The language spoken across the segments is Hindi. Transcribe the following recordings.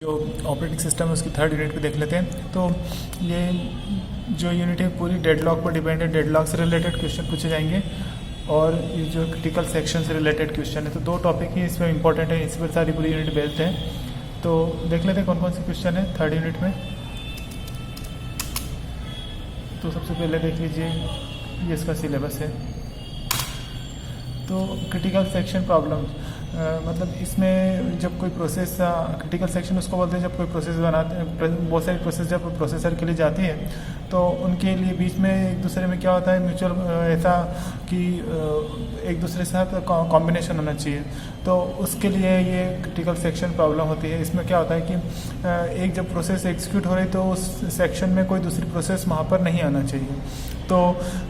जो ऑपरेटिंग सिस्टम है उसकी थर्ड यूनिट पे देख लेते हैं। तो ये जो यूनिट है पूरी डेडलॉक पर डिपेंड है। डेडलॉक से रिलेटेड क्वेश्चन पूछे जाएंगे और ये जो क्रिटिकल सेक्शन से रिलेटेड क्वेश्चन है। तो दो टॉपिक ही इसमें इंपॉर्टेंट है, इस पर सारी पूरी यूनिट बेस्ड है। तो देख लेते हैं कौन कौन से क्वेश्चन है थर्ड यूनिट में। तो सबसे पहले देख लीजिए ये इसका सिलेबस है। तो क्रिटिकल सेक्शन प्रॉब्लम मतलब इसमें जब कोई प्रोसेस क्रिटिकल सेक्शन उसको बोलते हैं जब कोई प्रोसेस बनाते हैं, बहुत सारी प्रोसेस जब प्रोसेसर के लिए जाती है तो उनके लिए बीच में एक दूसरे में क्या होता है म्यूचुअल ऐसा कि एक दूसरे के साथ कॉम्बिनेशन होना चाहिए। तो उसके लिए ये क्रिटिकल सेक्शन प्रॉब्लम होती है। इसमें क्या होता है कि एक जब प्रोसेस एग्जीक्यूट हो रही तो उस सेक्शन में कोई दूसरी प्रोसेस वहाँ पर नहीं आना चाहिए। तो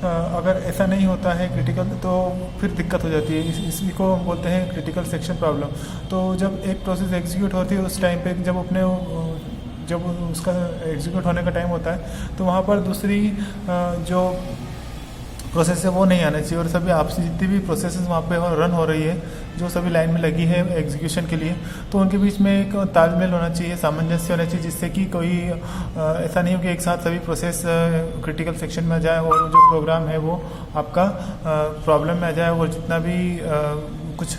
अगर ऐसा नहीं होता है क्रिटिकल तो फिर दिक्कत हो जाती है। इसी को बोलते हैं क्रिटिकल सेक्शन प्रॉब्लम। तो जब एक प्रोसेस एग्जीक्यूट होती है उस टाइम पे जब उसका एग्जीक्यूट होने का टाइम होता है तो वहाँ पर दूसरी जो प्रोसेस है वो नहीं आना चाहिए और सभी आपसी जितनी भी प्रोसेसेस वहाँ पे रन हो रही है जो सभी लाइन में लगी है एग्जीक्यूशन के लिए, तो उनके बीच में एक तालमेल होना चाहिए, सामंजस्य होना चाहिए, जिससे कि कोई ऐसा नहीं हो कि एक साथ सभी प्रोसेस क्रिटिकल सेक्शन में आ जाए और जो प्रोग्राम है वो आपका प्रॉब्लम में आ जाए और जितना भी कुछ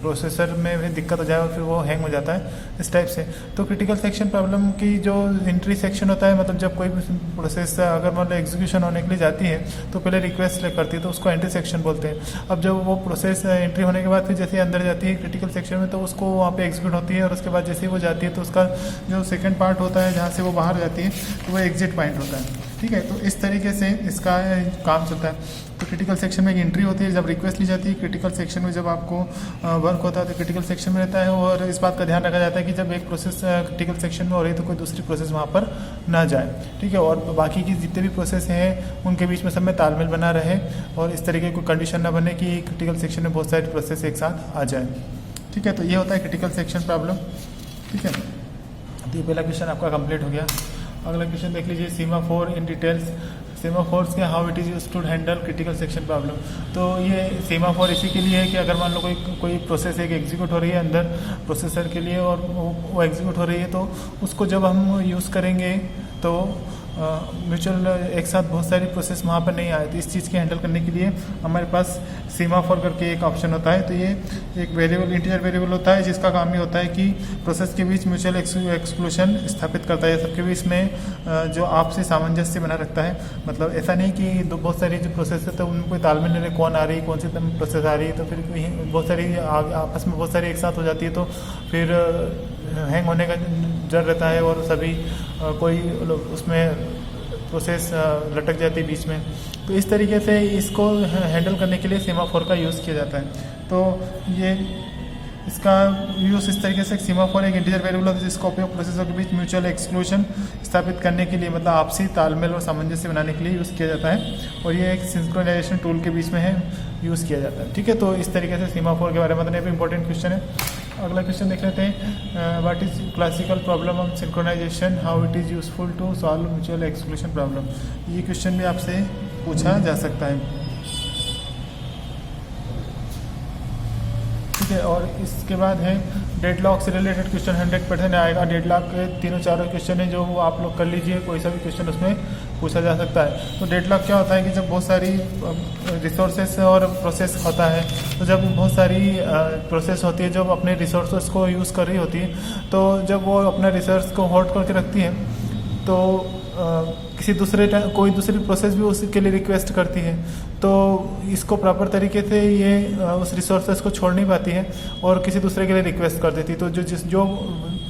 प्रोसेसर में भी दिक्कत हो जाए और फिर वो हैंग हो जाता है इस टाइप से। तो क्रिटिकल सेक्शन प्रॉब्लम की जो एंट्री सेक्शन होता है, मतलब जब कोई प्रोसेस अगर मान लो एग्जीक्यूशन होने के लिए जाती है तो पहले रिक्वेस्ट करती है तो उसको एंट्री सेक्शन बोलते हैं। अब जब वो प्रोसेस एंट्री होने के बाद फिर जैसे अंदर जाती है क्रिटिकल सेक्शन में तो उसको वहाँ पे एग्जीक्यूट होती है और उसके बाद जैसे ही वो जाती है तो उसका जो सेकेंड पार्ट होता है जहाँ से वो बाहर जाती है तो वो एग्जिट पॉइंट होता है। ठीक है, तो इस तरीके से इसका काम चलता है। तो क्रिटिकल सेक्शन में एक एंट्री होती है जब रिक्वेस्ट ली जाती है। क्रिटिकल सेक्शन में जब आपको वर्क होता है तो क्रिटिकल सेक्शन में रहता है और इस बात का ध्यान रखा जाता है कि जब एक प्रोसेस क्रिटिकल सेक्शन में हो रही है तो कोई दूसरी प्रोसेस वहाँ पर ना जाए। ठीक है, और बाकी की जितने भी प्रोसेस हैं उनके बीच में सब में तालमेल बना रहे और इस तरीके की कंडीशन ना बने कि क्रिटिकल सेक्शन में बहुत सारी प्रोसेस एक साथ आ जाए। ठीक है, तो ये होता है क्रिटिकल सेक्शन प्रॉब्लम। ठीक है, तो ये पहला क्वेश्चन आपका कंप्लीट हो गया। अगला क्वेश्चन देख लीजिए सीमाफोर इन डिटेल्स। सीमाफोर्स के how it is used to handle critical section problem. तो ये सीमाफोर इसी के लिए है कि अगर मान लो कोई प्रोसेस एक एग्जीक्यूट हो रही है अंदर प्रोसेसर के लिए और वो एग्जीक्यूट हो रही है तो उसको जब हम यूज़ करेंगे तो म्यूचुअल एक साथ बहुत सारी प्रोसेस वहाँ पर नहीं आए। तो इस चीज़ के हैंडल करने के लिए हमारे पास सीमाफोर करके एक ऑप्शन होता है। तो ये एक वेरिएबल इंटीजर वेरिएबल होता है जिसका काम ये होता है कि प्रोसेस के बीच म्यूचुअल एक्सक्लूशन स्थापित करता है, सबके बीच में जो आपसी सामंजस्य बना रखता है। मतलब ऐसा नहीं कि बहुत सारी जो प्रोसेस है तो उनमें कोई तालमेल नहीं, कौन आ रही कौन सी प्रोसेस आ रही है तो फिर बहुत सारी आपस में बहुत सारी एक साथ हो जाती है तो फिर हैंग होने का डर रहता है और सभी कोई उसमें प्रोसेस लटक जाती है बीच में। तो इस तरीके से इसको हैंडल करने के लिए सीमाफोर का यूज़ किया जाता है। तो ये इसका यूज़ इस तरीके से सीमाफोर एक इंटीजर वेरिएबल होता है जिसका उपयोग प्रोसेसर के बीच म्यूचुअल एक्सक्लूशन स्थापित करने के लिए, मतलब आपसी तालमेल और सामंजस्य बनाने के लिए यूज़ किया जाता है और ये एक सिंक्रोनाइजेशन टूल के बीच में है यूज़ किया जाता है। ठीक है, तो इस तरीके से सीमाफोर के बारे में मतलब इंपॉर्टेंट क्वेश्चन है। अगला क्वेश्चन देख लेते हैं what is classical problem of synchronization, how it is useful to solve mutual exclusion problem. ये क्वेश्चन भी आपसे पूछा जा सकता है। ठीक है, और इसके बाद है डेडलॉक से रिलेटेड क्वेश्चन 100% आएगा। डेडलॉक के तीनों चारों क्वेश्चन हैं जो आप लोग कर लीजिए, कोई सा भी क्वेश्चन उसमें पूछा जा सकता है। तो डेडलॉक क्या होता है कि जब बहुत सारी रिसोर्सेस और प्रोसेस होता है तो जब बहुत सारी प्रोसेस होती है जब अपने रिसोर्सेस को यूज़ कर रही होती है तो जब वो अपना रिसोर्स को होल्ड करके रखती है तो कोई दूसरी प्रोसेस भी उसके लिए रिक्वेस्ट करती है तो इसको प्रॉपर तरीके से ये उस रिसोर्सेस को छोड़ नहीं पाती है और किसी दूसरे के लिए रिक्वेस्ट कर देती है। तो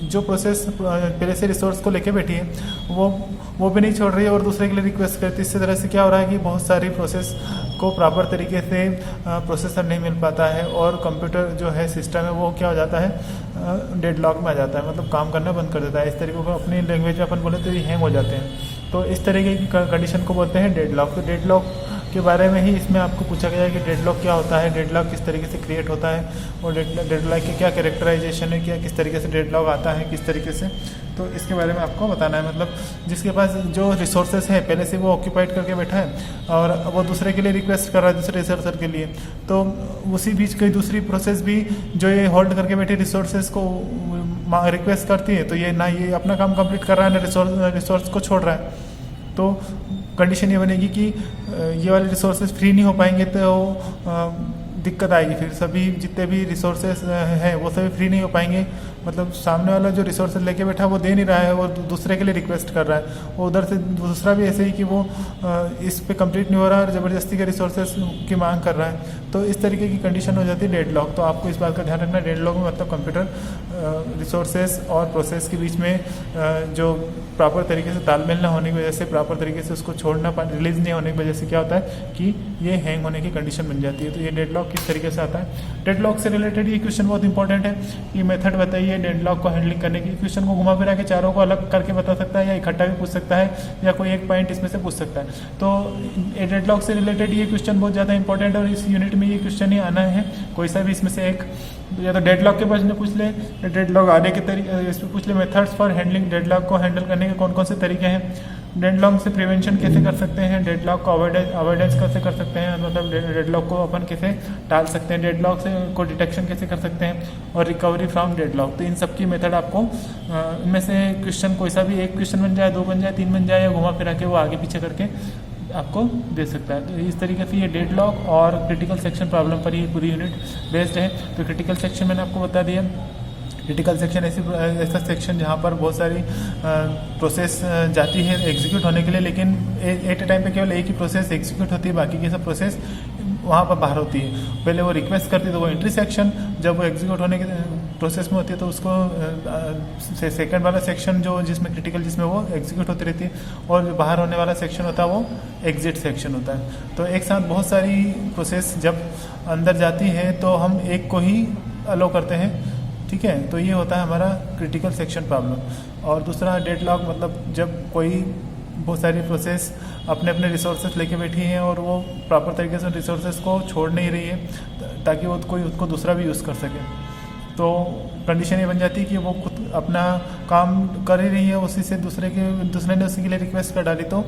जो प्रोसेस पहले से रिसोर्स को लेके बैठी है वो भी नहीं छोड़ रही है और दूसरे के लिए रिक्वेस्ट करती है। इस तरह से क्या हो रहा है कि बहुत सारी प्रोसेस को प्रॉपर तरीके से प्रोसेसर नहीं मिल पाता है और कंप्यूटर जो है सिस्टम है वो क्या हो जाता है डेडलॉक में आ जाता है, मतलब काम करना बंद कर देता है। इस तरीके को अपनी लैंग्वेज में अपन बोले तो ये हैंग हो जाते हैं। तो इस तरीके की कंडीशन को बोलते हैं डेडलॉक। तो डेडलॉक के बारे में ही इसमें आपको पूछा गया है कि डेडलॉक क्या होता है, डेडलॉक किस तरीके से क्रिएट होता है और डेडलॉक की क्या कैरेक्टराइजेशन है, क्या किस तरीके से डेडलॉक आता है किस तरीके से, तो इसके बारे में आपको बताना है। मतलब जिसके पास जो रिसोर्सेस है पहले से वो ऑक्यूपाइड करके बैठा है और वो दूसरे के लिए रिक्वेस्ट कर रहा है दूसरे रिसोर्सर के लिए, तो उसी बीच कोई दूसरी प्रोसेस भी जो ये होल्ड करके बैठे रिसोर्सेस को रिक्वेस्ट करती है तो ये ना ये अपना काम कंप्लीट कर रहा है ना रिसोर्स को छोड़ रहा है, तो कंडीशन ये बनेगी कि ये वाले रिसोर्सेज फ्री नहीं हो पाएंगे, तो दिक्कत आएगी। फिर सभी जितने भी रिसोर्सेज हैं वो सभी फ्री नहीं हो पाएंगे, मतलब सामने वाला जो रिसोर्सेज लेके बैठा है वो दे नहीं रहा है, वो दूसरे के लिए रिक्वेस्ट कर रहा है, वो उधर से दूसरा भी ऐसे ही कि वो इस पे कंप्लीट नहीं हो रहा है और ज़बरदस्ती के रिसोर्सेज की मांग कर रहा है, तो इस तरीके की कंडीशन हो जाती है डेडलॉक। तो आपको इस बात का ध्यान रखना, डेडलॉक में मतलब कंप्यूटर रिसोर्सेज और प्रोसेस के बीच में जो प्रॉपर तरीके से तालमेल ना होने की वजह से, प्रॉपर तरीके से उसको छोड़ना रिलीज नहीं होने की वजह से क्या होता है कि ये हैंग होने की कंडीशन बन जाती है। तो ये डेडलॉक किस तरीके से आता है। डेडलॉक से रिलेटेड ये क्वेश्चन बहुत इंपॉर्टेंट है, ये मेथड बताइए डेडलॉक को हैंडलिंग करने की। क्वेश्चन को घुमा फिरा के चारों को अलग करके बता सकता है, या इकट्ठा भी पूछ सकता है, या कोई एक पॉइंट इसमें से पूछ सकता है। तो डेडलॉक से रिलेटेड ये क्वेश्चन बहुत ज़्यादा इंपॉर्टेंट है और इस यूनिट में ये क्वेश्चन ही आना है, कोई सा भी इसमें से एक, या तो डेडलॉक के बारे में पूछ ले, या डेडलॉक आने के तरीके इसमें पूछ ले, मेथड्स फॉर हैंडलिंग डेडलॉक को हैंडल करने के कौन कौन से तरीके हैं, डेडलॉक से प्रिवेंशन कैसे कर सकते हैं, डेडलॉक को अवॉइडेंस कैसे कर सकते हैं, मतलब डेडलॉक को अपन कैसे टाल सकते हैं, डेडलॉक से को डिटेक्शन कैसे कर सकते हैं, और रिकवरी फ्रॉम डेडलॉक। तो इन सब की मेथड आपको इनमें से क्वेश्चन कोई सा भी एक क्वेश्चन बन जाए, 2 बन जाए, 3 बन जाए, या घुमा फिरा के वो आगे पीछे करके आपको दे सकता है। तो इस तरीके से ये डेडलॉक और क्रिटिकल सेक्शन प्रॉब्लम पर ये पूरी यूनिट बेस्ड है। तो क्रिटिकल सेक्शन मैंने आपको बता दिया। क्रिटिकल सेक्शन ऐसा सेक्शन जहाँ पर बहुत सारी प्रोसेस जाती है एग्जीक्यूट होने के लिए, लेकिन एट ए टाइम पे केवल एक ही प्रोसेस एग्जीक्यूट होती है, बाकी की सब प्रोसेस वहाँ पर बाहर होती है। पहले वो रिक्वेस्ट करती है तो वो एंट्री सेक्शन, जब वो एग्जीक्यूट होने के प्रोसेस में होती है तो उसको सेकंड वाला सेक्शन जो जिसमें क्रिटिकल जिसमें वो एग्जीक्यूट होती रहती है, और जो बाहर होने वाला सेक्शन होता है वो एग्जिट सेक्शन होता है। तो एक साथ बहुत सारी प्रोसेस जब अंदर जाती है तो हम एक को ही अलो करते हैं, ठीक है। तो ये होता है हमारा क्रिटिकल सेक्शन प्रॉब्लम। और दूसरा डेडलॉक मतलब जब कोई बहुत सारी प्रोसेस अपने अपने रिसोर्सेज लेके बैठी हैं और वो प्रॉपर तरीके से रिसोर्सेज को छोड़ नहीं रही है ताकि वो कोई उसको दूसरा भी यूज़ कर सके, तो कंडीशन ये बन जाती है कि वो खुद अपना काम कर ही रही है, उसी से दूसरे ने उसी के लिए रिक्वेस्ट कर डाली तो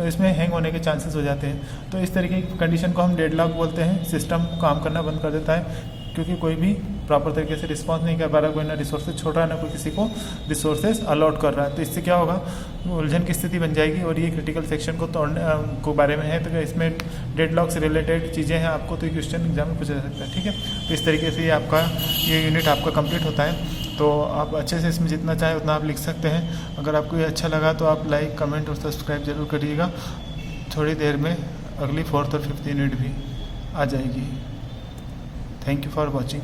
इसमें हैंग होने के चांसेस हो जाते हैं। तो इस तरीके की कंडीशन को हम डेडलॉक बोलते हैं। सिस्टम काम करना बंद कर देता है क्योंकि कोई भी प्रॉपर तरीके से रिस्पांस नहीं कर पा रहा, कोई ना रिसोर्सेज छोड़ रहा है ना कोई किसी को रिसोर्सेज अलॉट कर रहा है। तो इससे क्या होगा, उलझन की स्थिति बन जाएगी। और ये क्रिटिकल सेक्शन को तोड़ने को बारे में है, तो इसमें डेडलॉक से रिलेटेड चीज़ें हैं आपको, तो ये क्वेश्चन एग्जाम में पूछा जा सकता है, ठीक है। तो इस तरीके से ये यूनिट आपका कंप्लीट होता है। तो आप अच्छे से इसमें जितना चाहे उतना आप लिख सकते हैं। अगर आपको ये अच्छा लगा तो आप लाइक, कमेंट और सब्सक्राइब जरूर करिएगा। थोड़ी देर में अगली 4th और 5th यूनिट भी आ जाएगी। Thank you for watching.